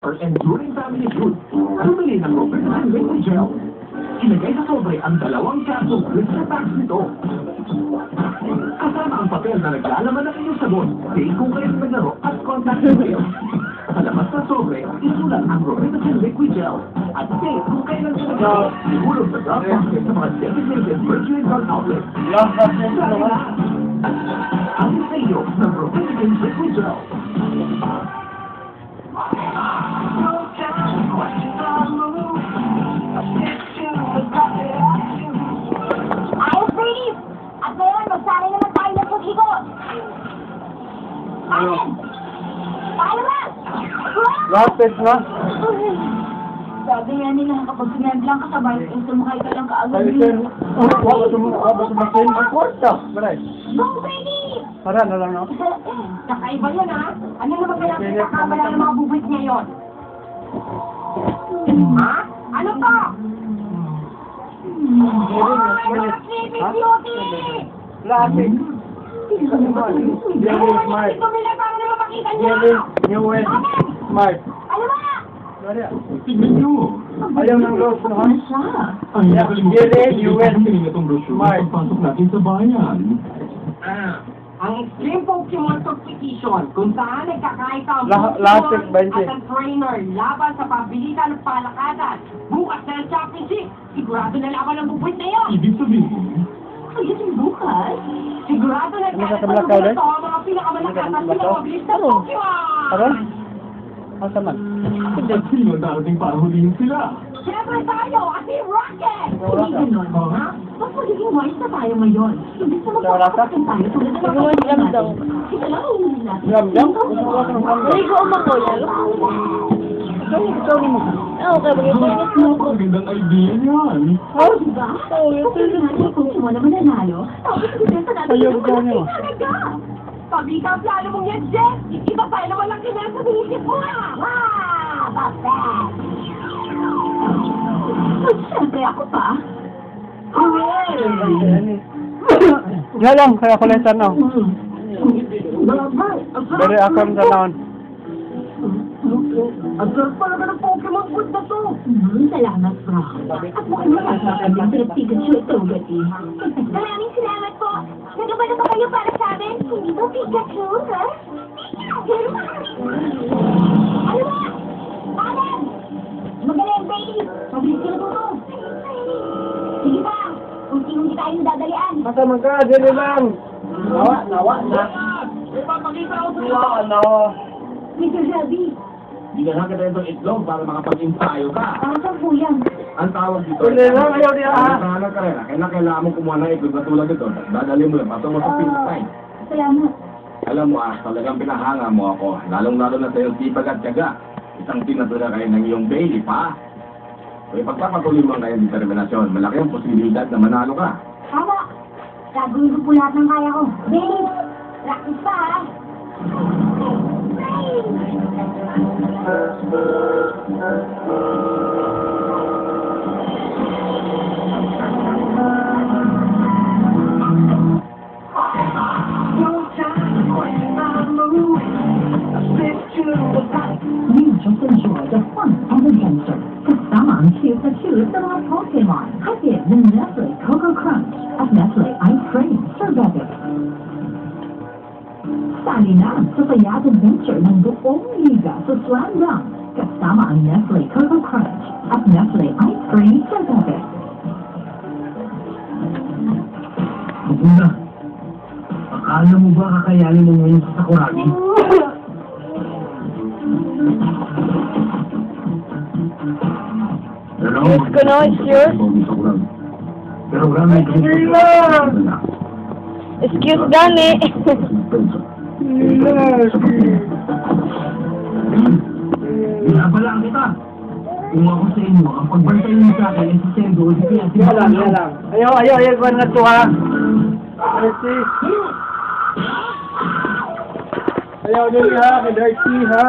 for enduring family feud. Bumili ng Robertson Liquid Gel. Ilagay sa sobre ang 2 kapsong Crystal Packs nito. Kasama ang papel na naglalaman ng inyong sabon, take kung kayo naglaro at contact details. Sa labas ng sobre, isulat ang Robertson Liquid Gel. At take kung kayo naglaro, ihulog sa drop boxes sa mga designated Mercury Drug outlets. Ang sa iyo ng Robertson Liquid Gel. Ayos, ladies! At ngayon, magsanay naman tayo ng paghigot! Ayan! Paano ba? Last test na. Sabi nga nila, kapag sinadlang ka sa bayan, sumakay ka lang kaagad. Ayun. Wala sumakay. Ang kwarta. Baray. Go, ladies! Para na lang, no? Kakaiba yun, ha? Ano naman kaya pinakabala ng mga bubwit ngayon? Ha? Ano to? Sleeping Beauty! Plastic. Jelly Smart. Jelly Smart. Ano ba? Tignan nyo. Ayaw ng rose, no? Ang nakalimutan Jelly US itong brochure Smart. pagpasok natin sa bayan. Ang Extreme Pokemon Competition, kung saan nagkakaita ang Lasting Pokemon 20. at ang trainer laban sa pabilisan ng palakadan. Bukas na ang championship, sigurado na laban ang bubwit na yun. Ibig sabihin, Ayun bukas? Sigurado na Ano sa tabla ka ulit? ito ang mga pinakamalakasan Ano sa tabla ka? pinakabilis na Pokemon. Aron? Asa man? at sino darating para hulihin sila? Siyempre tayo, at si Rocket! Rocket. Hindi ganun, ha? Mas magiging wise na tayo ngayon. Hindi sa magpapakasin tayo tulad ng Siguro mga lamdang. Ito lang ang hindi natin. Lamdang? Gusto ko sa lamdang. Maligo mo ko yan. Ito mo. Okay, mag-ipagis mo ko. Magandang idea yan. Oh, diba? Sabi natin kung sino naman nanalo, tapos ibibenta natin Ayaw yung ka niya. malaki talaga. Pagika ang plano mong yan, Jeff, iba tayo na walang kinasa sa isip mo, ha? Bakit? Siyempre ako pa. Yan lang, kaya ko lang sana. Dari akam sa naon. Ang sarap pala ka ng Pokemon food na to. Salamat, bro. At mukhang makasakad lang pinag-Pikachu ito, Gati. Maraming salamat po. Nagabala ba kayo para sa amin? Hindi ba Pikachu, ha? Ano ba? Alan! Magaling, baby! Mabilis ka na to. Sige pa! Unti-unti tayo nadadalian. Masa magka, dili lang. Nawa na. Ipapakita ko sa Nawa, nawa. Mr. Shelby, Bigyan kita itong itlog para makapag-ensayo ka. saan po yan? Ang tawag dito. Dili lang, ayaw niya. Sana ka rin. Kailangan mo kumuha ng itlog na tulad dito. Dadali mo lang. Pasok mo sa Philippines. Salamat. Alam mo talagang pinahanga mo ako. Lalong-lalo na sa iyong sipag at tiyaga. Isang tinatula kayo ng iyong baby pa. Kung ipagpapatuloy mo ang kayong determinasyon, malaki ang posibilidad na manalo ka. Tama. Gagawin ko po lahat ng kaya ko. Babe, practice pa, ha? You just enjoy the fun of adventure. Kasama ang cute na cute ng mga Pokemon. Hatid ng Nestle Coco Crunch at Nestle Ice Cream Sorbetics. Sali na sa sayat adventure ng buong liga sa Slam Dunk. Kasama ang Nestle Coco Crunch at Nestle Ice Cream Sorbetics. Una, akala mo ba kakayanin mo ngayon sa Sakuragi? Excuse ko, no? Excuse? Pero gamit ko Excuse, Dani. Binabalaan kita. Kung ako sa inyo, ang pagbantay mo sa akin ay si Sendo o si Pia. Yan lang, yan lang. Ayaw, kung na ito ha. Dirty. Ayaw din ha, dirty ha.